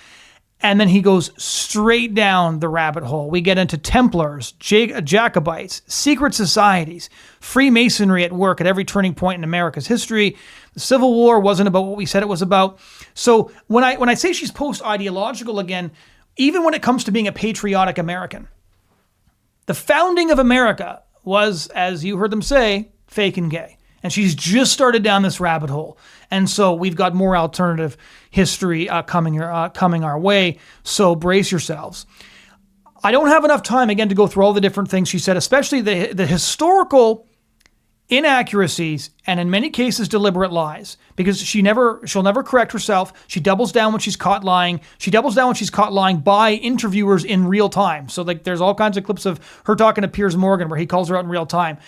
And then he goes straight down the rabbit hole. We get into Templars, Jacobites, secret societies, Freemasonry at work at every turning point in America's history. The Civil War wasn't about what we said it was about. So when I say she's post-ideological again, even when it comes to being a patriotic American, the founding of America was, as you heard them say, fake and gay. And she's just started down this rabbit hole. And so we've got more alternative history coming our way. So brace yourselves. I don't have enough time, again, to go through all the different things she said, especially the historical inaccuracies and in many cases deliberate lies, because she'll never correct herself. She doubles down when she's caught lying. She doubles down when she's caught lying by interviewers in real time. So like there's all kinds of clips of her talking to Piers Morgan where he calls her out in real time.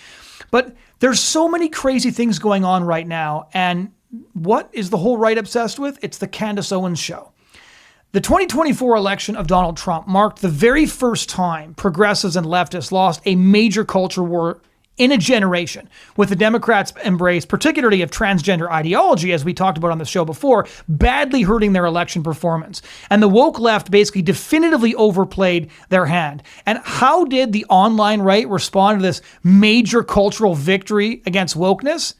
But there's so many crazy things going on right now. And what is the whole right obsessed with? It's the Candace Owens show. The 2024 election of Donald Trump marked the very first time progressives and leftists lost a major culture war in a generation, with the Democrats' embrace, particularly of transgender ideology, as we talked about on the show before, badly hurting their election performance. And the woke left basically definitively overplayed their hand. And how did the online right respond to this major cultural victory against wokeness?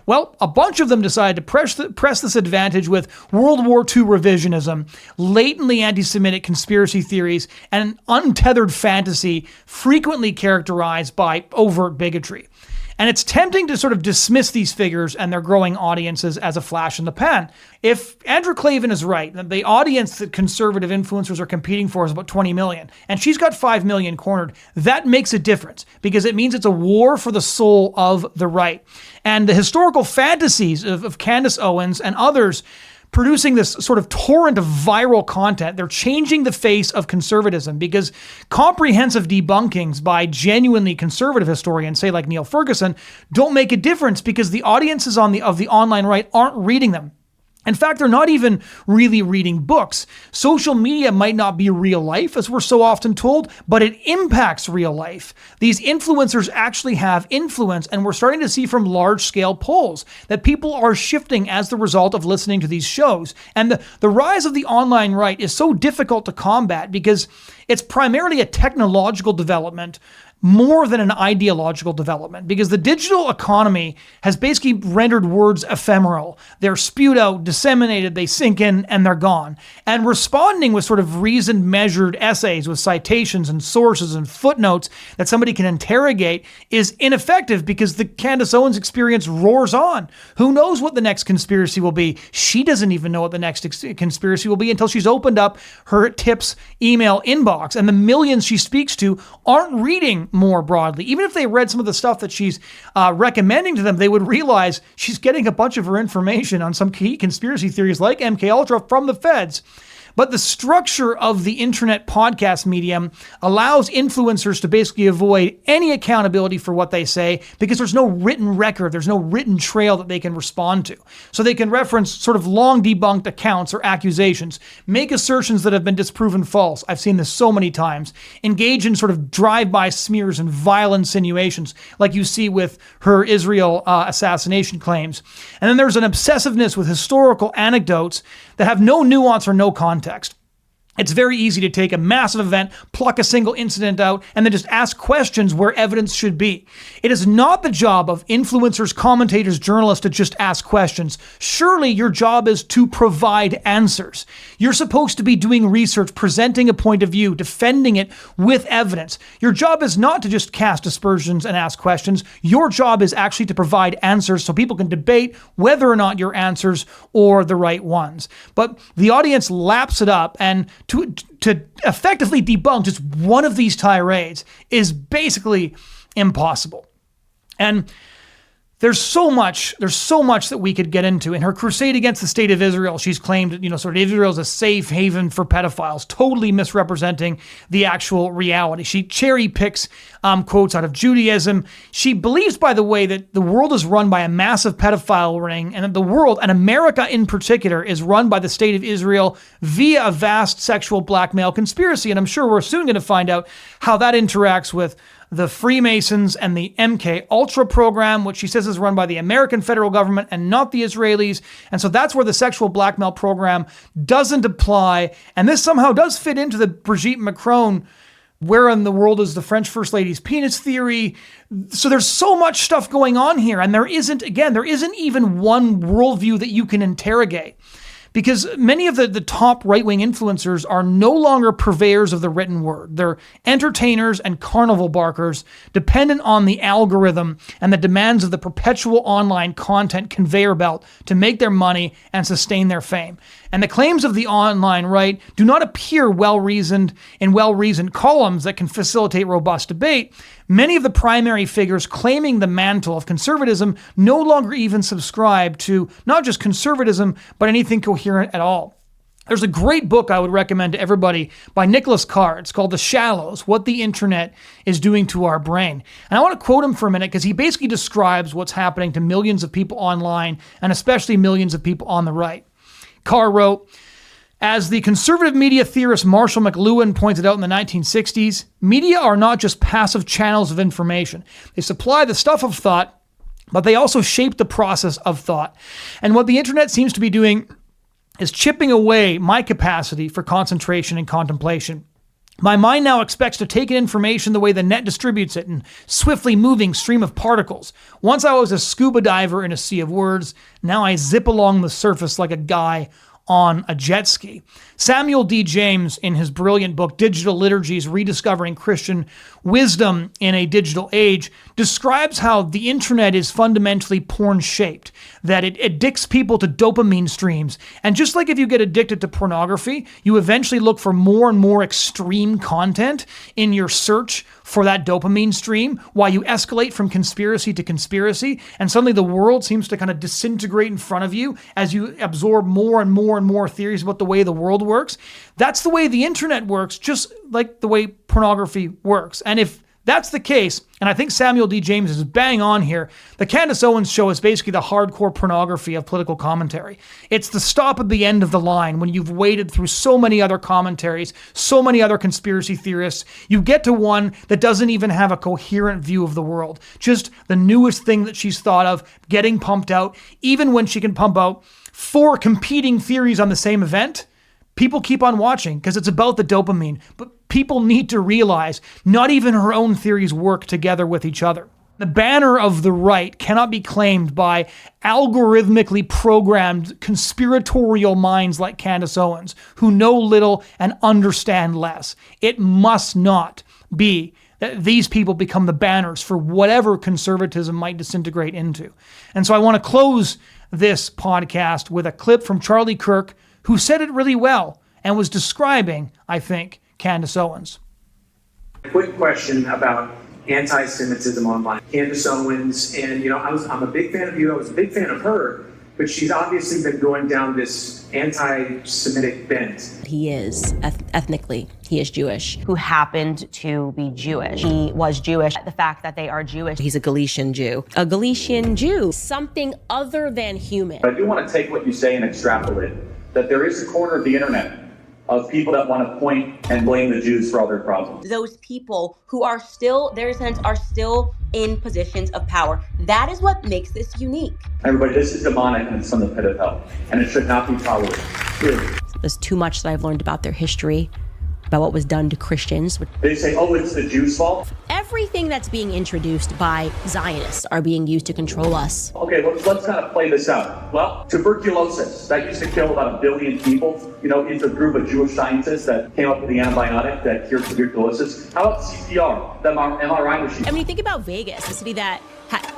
Well, a bunch of them decided to press this advantage with World War II revisionism, latently anti-Semitic conspiracy theories, and an untethered fantasy frequently characterized by overt bigotry. And it's tempting to sort of dismiss these figures and their growing audiences as a flash in the pan. If Andrew Klavan is right, that the audience that conservative influencers are competing for is about 20 million, and she's got 5 million cornered, that makes a difference because it means it's a war for the soul of the right. And the historical fantasies of Candace Owens and others producing this sort of torrent of viral content, they're changing the face of conservatism because comprehensive debunkings by genuinely conservative historians, say like Neil Ferguson, don't make a difference because the audiences of the online right aren't reading them. In fact, they're not even really reading books. Social media might not be real life, as we're so often told, but it impacts real life. These influencers actually have influence, and we're starting to see from large-scale polls that people are shifting as the result of listening to these shows. And the rise of the online right is so difficult to combat because it's primarily a technological development more than an ideological development, because the digital economy has basically rendered words ephemeral. They're spewed out, disseminated, they sink in, and they're gone. And responding with sort of reasoned, measured essays with citations and sources and footnotes that somebody can interrogate is ineffective because the Candace Owens experience roars on. Who knows what the next conspiracy will be? She doesn't even know what the next conspiracy will be until she's opened up her tips email inbox, and the millions she speaks to aren't reading more broadly. Even if they read some of the stuff that she's recommending to them, they would realize she's getting a bunch of her information on some key conspiracy theories like MKUltra from the feds. But the structure of the internet podcast medium allows influencers to basically avoid any accountability for what they say because there's no written record, there's no written trail that they can respond to. So they can reference sort of long debunked accounts or accusations, make assertions that have been disproven false. I've seen this so many times. Engage in sort of drive-by smears and vile insinuations like you see with her Israel assassination claims. And then there's an obsessiveness with historical anecdotes that have no nuance or no context. It's very easy to take a massive event, pluck a single incident out, and then just ask questions where evidence should be. It is not the job of influencers, commentators, journalists to just ask questions. Surely your job is to provide answers. You're supposed to be doing research, presenting a point of view, defending it with evidence. Your job is not to just cast aspersions and ask questions. Your job is actually to provide answers so people can debate whether or not your answers are the right ones. But the audience laps it up, and to effectively debunk just one of these tirades is basically impossible. And there's so much that we could get into. In her crusade against the state of Israel, she's claimed, sort of Israel is a safe haven for pedophiles, totally misrepresenting the actual reality. She cherry picks quotes out of Judaism. She believes, by the way, that the world is run by a massive pedophile ring, and that the world, and America in particular, is run by the state of Israel via a vast sexual blackmail conspiracy. And I'm sure we're soon going to find out how that interacts with the Freemasons and the MK Ultra program, which she says is run by the American federal government and not the Israelis. And so that's where the sexual blackmail program doesn't apply. And this somehow does fit into the Brigitte Macron, where in the world is the French First Lady's penis theory. So there's so much stuff going on here. And there isn't even one worldview that you can interrogate. Because many of the top right-wing influencers are no longer purveyors of the written word. They're entertainers and carnival barkers, dependent on the algorithm and the demands of the perpetual online content conveyor belt to make their money and sustain their fame. And the claims of the online right do not appear well-reasoned in well-reasoned columns that can facilitate robust debate. Many of the primary figures claiming the mantle of conservatism no longer even subscribe to not just conservatism, but anything coherent at all. There's a great book I would recommend to everybody by Nicholas Carr. It's called The Shallows, What the Internet is Doing to Our Brain. And I want to quote him for a minute because he basically describes what's happening to millions of people online and especially millions of people on the right. Carr wrote, as the conservative media theorist Marshall McLuhan pointed out in the 1960s, media are not just passive channels of information. They supply the stuff of thought, but they also shape the process of thought. And what the internet seems to be doing is chipping away my capacity for concentration and contemplation. My mind now expects to take in information the way the net distributes it in swiftly moving stream of particles. Once I was a scuba diver in a sea of words. Now I zip along the surface like a guy on a jet ski. Samuel D. James, in his brilliant book, Digital Liturgies, Rediscovering Christian Wisdom in a Digital Age, describes how the internet is fundamentally porn-shaped, that it addicts people to dopamine streams. And just like if you get addicted to pornography, you eventually look for more and more extreme content in your search for that dopamine stream while you escalate from conspiracy to conspiracy. And suddenly the world seems to kind of disintegrate in front of you as you absorb more and more and more theories about the way the world works. That's the way the internet works, just like the way pornography works. And if that's the case, and I think Samuel D. James is bang on here, the Candace Owens show is basically the hardcore pornography of political commentary. It's the stop at the end of the line when you've waded through so many other commentaries, so many other conspiracy theorists. You get to one that doesn't even have a coherent view of the world. Just the newest thing that she's thought of getting pumped out, even when she can pump out 4 competing theories on the same event. People keep on watching because it's about the dopamine. But people need to realize not even her own theories work together with each other. The banner of the right cannot be claimed by algorithmically programmed conspiratorial minds like Candace Owens, who know little and understand less. It must not be that these people become the banners for whatever conservatism might disintegrate into. And so I want to close this podcast with a clip from Charlie Kirk, who said it really well and was describing, I think, Candace Owens. Quick question about anti-Semitism online. Candace Owens, and I'm a big fan of you. I was a big fan of her, but she's obviously been going down this anti-Semitic bent. He is ethnically, he is Jewish. Who happened to be Jewish. He was Jewish. The fact that they are Jewish. He's a Galician Jew. A Galician Jew. Something other than human. I do want to take what you say and extrapolate, that there is a corner of the internet of people that want to point and blame the Jews for all their problems. Those people who are still, their sense, are still in positions of power. That is what makes this unique. Everybody, this is demonic and it's from the pit of hell, and it should not be tolerated. Really. There's too much that I've learned about their history, about what was done to Christians. They say, oh, it's the Jews' fault. Everything that's being introduced by Zionists are being used to control us. Okay, let's kind of play this out. Well, tuberculosis, that used to kill about 1 billion people. It's a group of Jewish scientists that came up with the antibiotic that cured tuberculosis. How about CPR, the MRI machine? I mean, you think about Vegas, the city that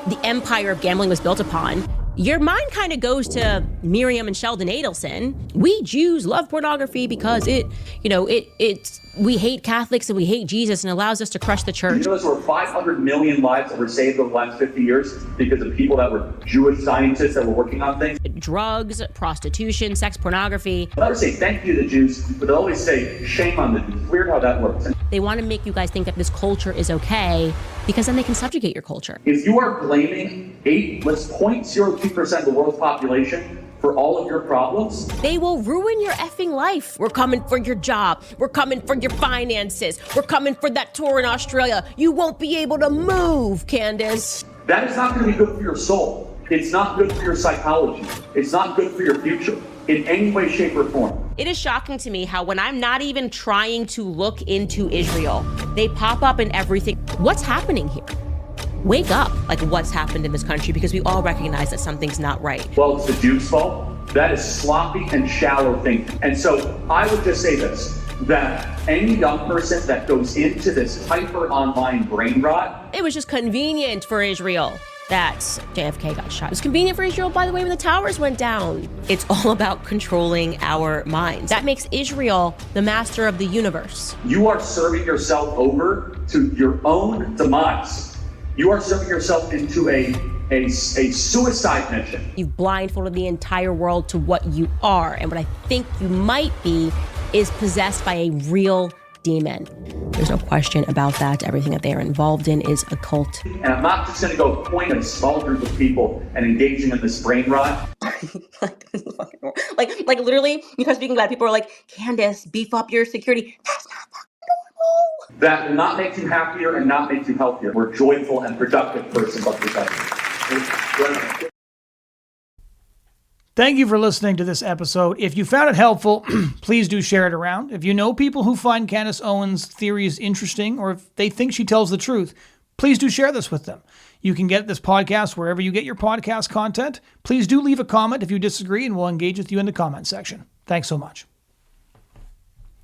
the empire of gambling was built upon. your mind kind of goes to Miriam and Sheldon Adelson. We Jews love pornography because we hate Catholics and we hate Jesus and allows us to crush the church. You know, there's over 500 million lives that were saved over the last 50 years because of people that were Jewish scientists that were working on things. Drugs, prostitution, sex pornography. I'll never say thank you to the Jews, but they always say shame on the Jews. It's weird how that works. They want to make you guys think that this culture is okay because then they can subjugate your culture. If you are blaming 0.02% of the world's population for all of your problems, they will ruin your effing life. We're coming for your job. We're coming for your finances. We're coming for that tour in Australia. You won't be able to move, Candace. That is not going to be good for your soul. It's not good for your psychology. It's not good for your future in any way, shape, or form. It is shocking to me how when I'm not even trying to look into Israel, they pop up in everything. What's happening here? Wake up, like what's happened in this country, because we all recognize that something's not right. Well, it's the Jews' fault. That is sloppy and shallow thinking. And so I would just say this, that any young person that goes into this hyper online brain rot. It was just convenient for Israel that JFK got shot. It was convenient for Israel, by the way, when the towers went down. It's all about controlling our minds. That makes Israel the master of the universe. You are serving yourself over to your own demise. You are serving yourself into a suicide mission. You've blindfolded the entire world to what you are. And what I think you might be is possessed by a real demon. There's no question about that. Everything that they are involved in is a cult. And I'm not just going to go point at a small group of people and engaging in this brain rot. like literally, because speaking about it, people are like, Candace, beef up your security. That's not normal. That will not make you happier and not make you healthier. We're joyful and productive person, but productive. Thank you for listening to this episode. If you found it helpful, please do share it around. If you know people who find Candace Owens' theories interesting, or if they think she tells the truth, please do share this with them. You can get this podcast wherever you get your podcast content. Please do leave a comment if you disagree, and we'll engage with you in the comment section. Thanks so much.